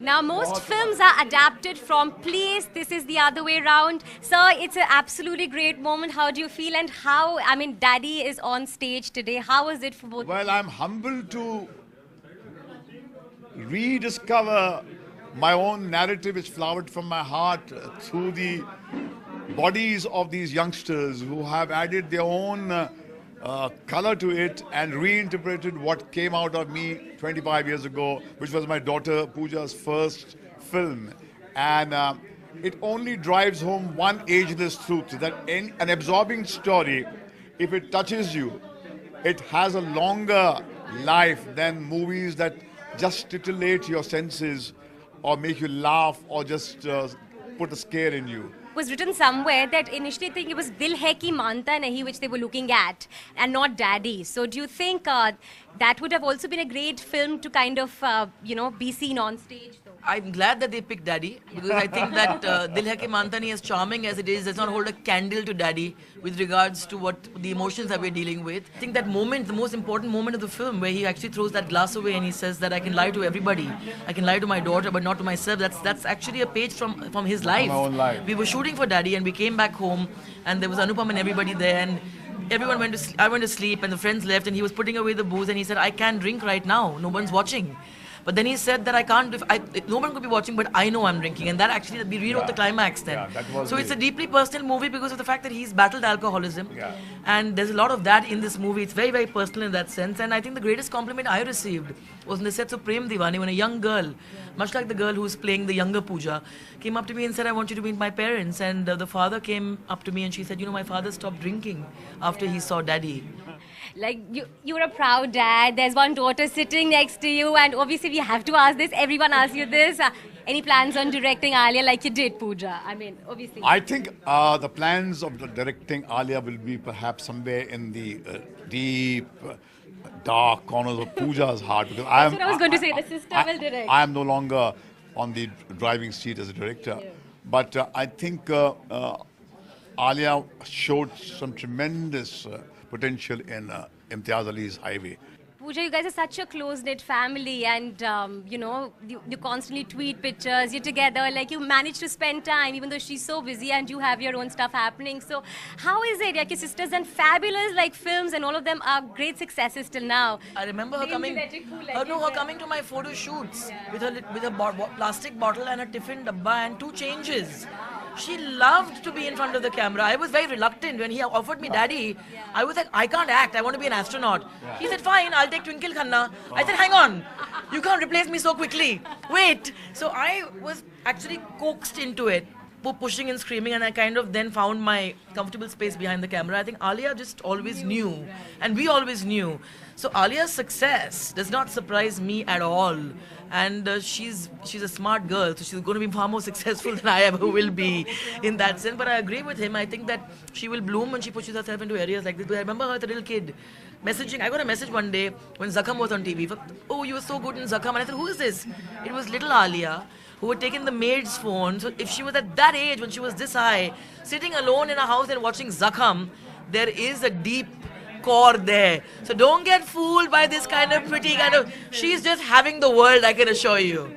Now, most films are adapted from plays. This is the other way around. Sir, it's an absolutely great moment. How do you feel? And how, Daddy is on stage today. How is it for both? Well, I'm humbled to rediscover my own narrative which flowered from my heart through the bodies of these youngsters who have added their own color to it and reinterpreted what came out of me 25 years ago, which was my daughter Pooja's first film. And it only drives home one ageless truth, that an absorbing story, if it touches you, it has a longer life than movies that just titillate your senses or make you laugh or just put a scare in you. Was written somewhere that initially I think it was Dil Hai Ki Manta Nahi which they were looking at and not Daddy. So do you think that would have also been a great film to kind of, be seen on stage though? I'm glad that they picked Daddy because I think that Dil Hai Ki Manta Nahi, as charming as it is, does not hold a candle to Daddy with regards to what the emotions that we're dealing with. I think that moment, the most important moment of the film where he actually throws that glass away and he says that I can lie to everybody. I can lie to my daughter but not to myself. That's actually a page from his life. From my own life. We were shooting for Daddy and we came back home and there was Anupam and everybody there and everyone went to sleep. I went to sleep and the friends left and he was putting away the booze and he said, I can't drink right now. No one's watching. But then he said that I can't, no one could be watching, but I know I'm drinking. And that actually, we rewrote the climax then. So it's a deeply personal movie because of the fact that he's battled alcoholism. Yeah. And there's a lot of that in this movie. It's very, very personal in that sense. And I think the greatest compliment I received was in the sets of Prem Diwani when a young girl, much like the girl who's playing the younger Pooja, came up to me and said, I want you to meet my parents. And the father came up to me and she said, my father stopped drinking after he saw Daddy. Like, you're a proud dad. There's one daughter sitting next to you. And obviously, we have to ask this. Everyone asks you this. Any plans on directing Alia like you did, Pooja? Obviously. I think the plans of directing Alia will be perhaps somewhere in the deep, dark corners of Pooja's heart. Because That's what I was going to say. The sister will direct. I am no longer on the driving seat as a director. Yeah. But I think Alia showed some tremendous potential in Imtiaz Ali's Highway. Pooja, you guys are such a close-knit family and, you constantly tweet pictures, you're together, like you manage to spend time even though she's so busy and you have your own stuff happening. So how is it? Like your sister's done fabulous films and all of them are great successes till now. I remember her coming to my photo shoots with her plastic bottle and a tiffin dabba and 2 changes. She loved to be in front of the camera. I was very reluctant when he offered me Daddy. I was like, I can't act. I want to be an astronaut. He said, fine, I'll take Twinkle Khanna. I said, hang on. You can't replace me so quickly. Wait. So I was actually coaxed into it, pushing and screaming, and I kind of then found my comfortable space behind the camera. I think Alia just always knew, and we always knew. So Alia's success does not surprise me at all. And she's a smart girl, so she's going to be far more successful than I ever will be in that sense. But I agree with him. I think that she will bloom when she pushes herself into areas like this. But I remember her as a little kid messaging. I got a message one day when Zakham was on TV. Oh, you were so good in Zakham. And I said, who is this? It was little Alia, who had taken the maid's phone. So if she was at that age, when she was this high, sitting alone in a house and watching Zakham, there is a deep core there. So don't get fooled by this kind of pretty she's just having the world, I can assure you.